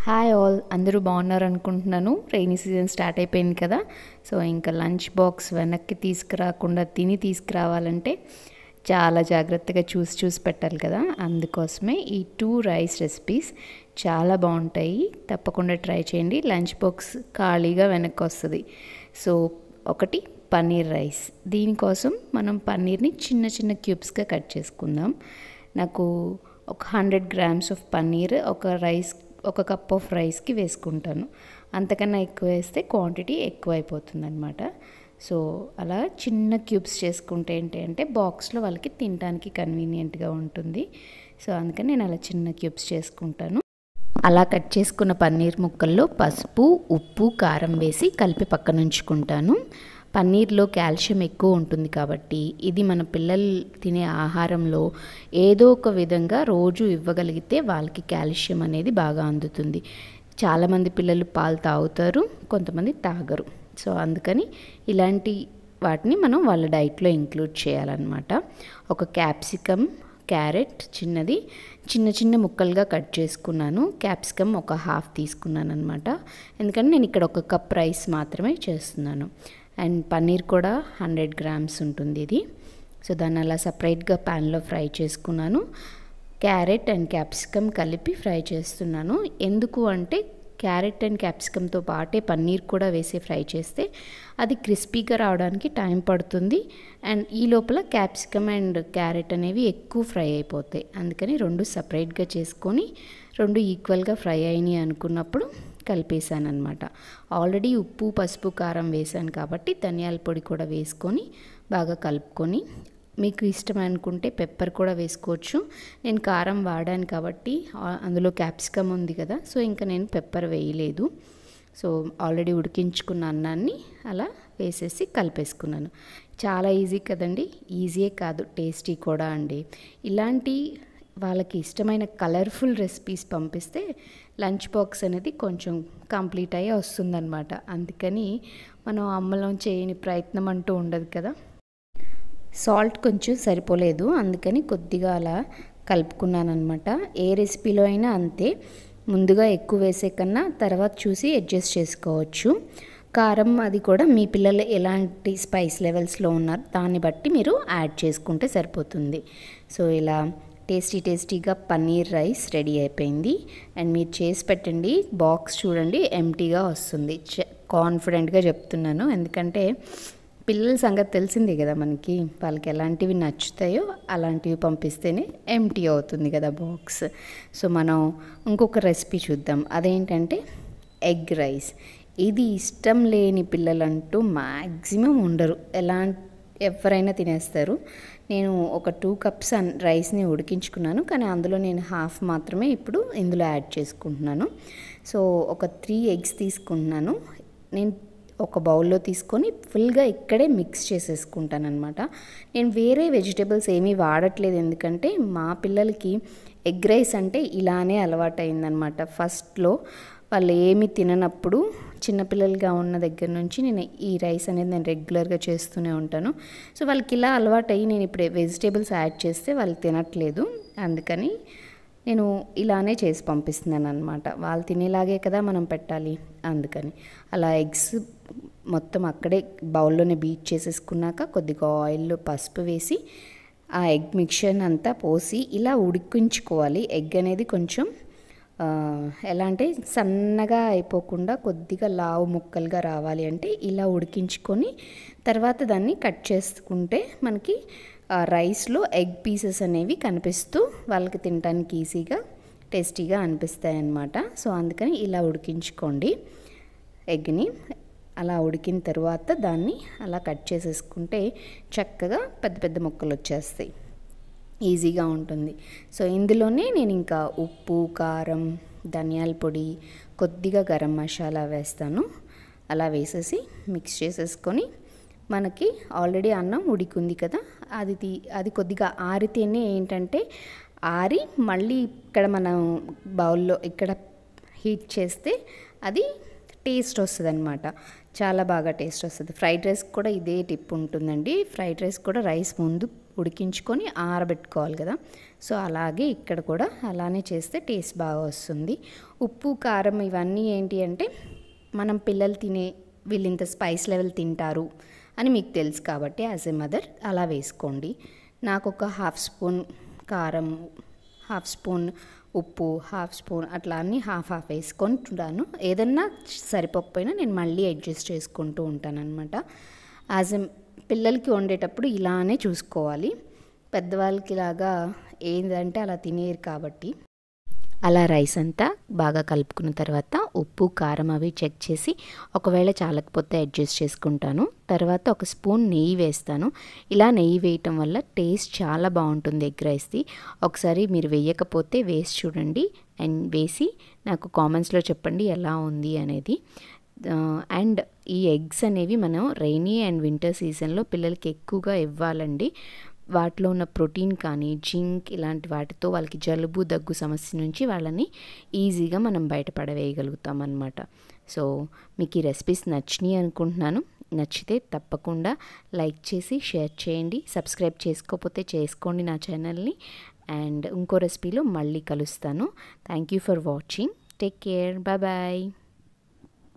Hi all, అందరూ బాగున్నారు అనుకుంటున్నాను. రైనీ సీజన్ స్టార్ట్ అయిపోయింది కదా. సో ఇంకా లంచ్ బాక్స్ వెనక్కి తీసుకురాకుండా తిని తీసుకురావాలంటే చాలా జాగ్రత్తగా చూసి పెట్టాలి కదా. అందుకోసమే ఈ 2 రైస్ రెసిపీస్ చాలా బాగుంటాయి. తప్పకుండా ట్రై చేయండి. లంచ్ బాక్స్ ఖాళీగా వెనక్కి వస్తుంది. సో ఒకటి పన్నీర్ రైస్. దీనికోసం మనం పన్నీర్ని చిన్న చిన్న క్యూబ్స్గా కట్ చేసుకుందాం. నాకు ఒక 100 గ్రామ్స్ ఆఫ్ పన్నీర్ ఒక కప్ ఆఫ్ రైస్కి వేసుకుంటాను. అంతకన్నా ఎక్కువ వేస్తే క్వాంటిటీ ఎక్కువ అయిపోతుంది అనమాట. సో అలా చిన్న క్యూబ్స్ చేసుకుంటే ఏంటి అంటే బాక్స్లో వాళ్ళకి తినడానికి కన్వీనియంట్గా ఉంటుంది. సో అందుకని నేను అలా చిన్న క్యూబ్స్ చేసుకుంటాను. అలా కట్ చేసుకున్న పన్నీర్ ముక్కల్లో పసుపు, ఉప్పు, కారం వేసి కలిపి పక్కన ఉంచుకుంటాను. పన్నీర్లో కాల్షియం ఎక్కువ ఉంటుంది కాబట్టి ఇది మన పిల్లలు తినే ఆహారంలో ఏదో ఒక విధంగా రోజు ఇవ్వగలిగితే వాళ్ళకి కాల్షియం అనేది బాగా అందుతుంది. చాలామంది పిల్లలు పాలు తాగుతారు, కొంతమంది తాగరు. సో అందుకని ఇలాంటి వాటిని మనం వాళ్ళ డైట్లో ఇంక్లూడ్ చేయాలన్నమాట. ఒక క్యాప్సికమ్, క్యారెట్ చిన్నది చిన్న చిన్న ముక్కలుగా కట్ చేసుకున్నాను. క్యాప్సికమ్ ఒక హాఫ్ తీసుకున్నాను అనమాట. ఎందుకంటే నేను ఇక్కడ ఒక కప్ రైస్ మాత్రమే చేస్తున్నాను. అండ్ పన్నీర్ కూడా 100 గ్రామ్స్ ఉంటుంది ఇది. సో దాన్ని అలా సపరేట్గా ప్యాన్లో ఫ్రై చేసుకున్నాను. క్యారెట్ అండ్ క్యాప్సికమ్ కలిపి ఫ్రై చేస్తున్నాను. ఎందుకు అంటే క్యారెట్ అండ్ క్యాప్సికమ్తో పాటే పన్నీర్ కూడా వేసి ఫ్రై చేస్తే అది క్రిస్పీగా రావడానికి టైం పడుతుంది. అండ్ ఈ లోపల క్యాప్సికమ్ అండ్ క్యారెట్ అనేవి ఎక్కువ ఫ్రై అయిపోతాయి. అందుకని రెండు సపరేట్గా చేసుకొని రెండు ఈక్వల్గా ఫ్రై అయినాయి అనుకున్నప్పుడు కలిపేసాను అనమాట. ఆల్రెడీ ఉప్పు, పసుపు, కారం వేసాను కాబట్టి ధనియాల పొడి కూడా వేసుకొని బాగా కలుపుకొని, మీకు ఇష్టం అనుకుంటే పెప్పర్ కూడా వేసుకోవచ్చు. నేను కారం వాడాను కాబట్టి అందులో క్యాప్సికమ్ ఉంది కదా, సో ఇంకా నేను పెప్పర్ వేయలేదు. సో ఆల్రెడీ ఉడికించుకున్న అన్నాన్ని అలా వేసేసి కలిపేసుకున్నాను. చాలా ఈజీ కదండి. ఈజీయే కాదు, టేస్టీ కూడా అండి. ఇలాంటి వాళ్ళకి ఇష్టమైన కలర్ఫుల్ రెసిపీస్ పంపిస్తే లంచ్ బాక్స్ అనేది కొంచెం కంప్లీట్ అయ్యి వస్తుందన్నమాట. అందుకని మనం అమ్మలో చేయని ప్రయత్నం అంటూ ఉండదు కదా. సాల్ట్ కొంచెం సరిపోలేదు, అందుకని కొద్దిగా అలా కలుపుకున్నాను అనమాట. ఏ రెసిపీలో అయినా అంతే, ముందుగా ఎక్కువ వేసే కన్నా తర్వాత చూసి అడ్జస్ట్ చేసుకోవచ్చు. కారం అది కూడా మీ పిల్లలు ఎలాంటి స్పైస్ లెవెల్స్లో ఉన్నారు దాన్ని బట్టి మీరు యాడ్ చేసుకుంటే సరిపోతుంది. సో ఇలా టేస్టీగా పన్నీర్ రైస్ రెడీ అయిపోయింది. అండ్ మీరు చేసి పెట్టండి, బాక్స్ చూడండి ఎంటీగా వస్తుంది. కాన్ఫిడెంట్గా చెప్తున్నాను, ఎందుకంటే పిల్లల సంగతి తెలిసిందే కదా మనకి. వాళ్ళకి ఎలాంటివి నచ్చుతాయో అలాంటివి పంపిస్తేనే ఎంటీ అవుతుంది కదా బాక్స్. సో మనం ఇంకొక రెసిపీ చూద్దాం. అదేంటంటే ఎగ్ రైస్. ఇది ఇష్టం లేని పిల్లలంటూ మ్యాక్సిమం ఉండరు, ఎవరైనా తినేస్తారు. నేను ఒక 2 కప్స్ రైస్ని ఉడికించుకున్నాను, కానీ అందులో నేను హాఫ్ మాత్రమే ఇప్పుడు ఇందులో యాడ్ చేసుకుంటున్నాను. సో ఒక 3 ఎగ్స్ తీసుకుంటున్నాను. నేను ఒక బౌల్లో తీసుకొని ఫుల్గా ఇక్కడే మిక్స్ చేసేసుకుంటాను అనమాట. నేను వేరే వెజిటేబుల్స్ ఏమీ వాడట్లేదు, ఎందుకంటే మా పిల్లలకి ఎగ్ రైస్ అంటే ఇలానే అలవాటు అయిందనమాట. ఫస్ట్లో వాళ్ళు ఏమి తిననప్పుడు చిన్నపిల్లలుగా ఉన్న దగ్గర నుంచి నేను ఈ రైస్ అనేది నేను రెగ్యులర్గా చేస్తూనే ఉంటాను. సో వాళ్ళకి ఇలా అలవాటు అయ్యి నేను ఇప్పుడు వెజిటేబుల్స్ యాడ్ చేస్తే వాళ్ళు తినట్లేదు. అందుకని నేను ఇలానే చేసి పంపిస్తున్నాను అనమాట. వాళ్ళు తినేలాగే కదా మనం పెట్టాలి. అందుకని అలా ఎగ్స్ మొత్తం అక్కడే బౌల్లోనే బీట్ చేసేసుకున్నాక కొద్దిగా ఆయిల్లో పసుపు వేసి ఆ ఎగ్ మిక్చర్ అంతా పోసి ఇలా ఉడికించుకోవాలి. ఎగ్ అనేది కొంచెం ఎలా అంటే సన్నగా అయిపోకుండా కొద్దిగా లావు ముక్కలుగా రావాలి అంటే ఇలా ఉడికించుకొని తర్వాత దాన్ని కట్ చేసుకుంటే మనకి రైస్లో ఎగ్ పీసెస్ అనేవి కనిపిస్తూ వాళ్ళకి తినడానికి ఈజీగా టేస్టీగా అనిపిస్తాయి అన్నమాట. సో అందుకని ఇలా ఉడికించుకోండి ఎగ్ని. అలా ఉడికిన తర్వాత దాన్ని అలా కట్ చేసేసుకుంటే చక్కగా పెద్ద పెద్ద ముక్కలు వచ్చేస్తాయి, ఈజీగా ఉంటుంది. సో ఇందులోనే నేను ఇంకా ఉప్పు, కారం, ధనియాల పొడి, కొద్దిగా గరం మసాలా వేస్తాను. అలా వేసేసి మిక్స్ చేసేసుకొని మనకి ఆల్రెడీ అన్నం ఉడికింది కదా, అది కొద్దిగా ఆరితేనే ఏంటంటే ఆరి మళ్ళీ ఇక్కడ మనం బౌల్లో ఇక్కడ హీట్ చేస్తే అది టేస్ట్ వస్తుంది అనమాట. చాలా బాగా టేస్ట్ వస్తుంది. ఫ్రైడ్ రైస్ కూడా ఇదే టిప్ ఉంటుందండి. ఫ్రైడ్ రైస్ కూడా రైస్ ముందు ఉడికించుకొని ఆరబెట్టుకోవాలి కదా. సో అలాగే ఇక్కడ కూడా అలానే చేస్తే టేస్ట్ బాగా వస్తుంది. ఉప్పు కారం ఇవన్నీ ఏంటి అంటే మనం పిల్లలు వీళ్ళు ఇంత స్పైస్ లెవెల్ తింటారు అని మీకు తెలుసు కాబట్టి యాజ్ ఏ మదర్ అలా వేసుకోండి. నాకు ఒక హాఫ్ స్పూన్ కారం, హాఫ్ స్పూన్ ఉప్పు, హాఫ్ స్పూన్ అట్లా అన్నీ హాఫ్ వేసుకుంటున్నాను. ఏదన్నా సరిపోకపోయినా నేను మళ్ళీ అడ్జస్ట్ చేసుకుంటూ ఉంటాను అనమాట. పిల్లలకి వండేటప్పుడు ఇలానే చూసుకోవాలి. పెద్దవాళ్ళకి లాగా ఏంటంటే అలా తినేరు కాబట్టి. అలా రైస్ అంతా బాగా కలుపుకున్న తర్వాత ఉప్పు కారం అవి చెక్ చేసి ఒకవేళ చాలకపోతే అడ్జస్ట్ చేసుకుంటాను. తర్వాత ఒక స్పూన్ నెయ్యి వేస్తాను. ఇలా నెయ్యి వేయటం వల్ల టేస్ట్ చాలా బాగుంటుంది ఎగ్ రైస్ది. ఒకసారి మీరు వేయకపోతే వేసి చూడండి అండ్ వేసి నాకు కామెంట్స్లో చెప్పండి ఎలా ఉంది అనేది. అండ్ ఈ ఎగ్స్ అనేవి మనం రైనీ అండ్ వింటర్ సీజన్లో పిల్లలకి ఎక్కువగా ఇవ్వాలండి. వాటిలో ఉన్న ప్రోటీన్ కానీ జింక్ ఇలాంటి వాటితో వాళ్ళకి జలుబు దగ్గు సమస్య నుంచి వాళ్ళని ఈజీగా మనం బయటపడవేయగలుగుతాం అన్నమాట. సో మీకు ఈ రెసిపీస్ నచ్చినాయి అనుకుంటున్నాను. నచ్చితే తప్పకుండా లైక్ చేసి షేర్ చేయండి. సబ్స్క్రైబ్ చేసుకోకపోతే చేసుకోండి నా ఛానల్ని. అండ్ ఇంకో రెసిపీలో మళ్ళీ కలుస్తాను. Thank you for watching. Take care. Bye bye.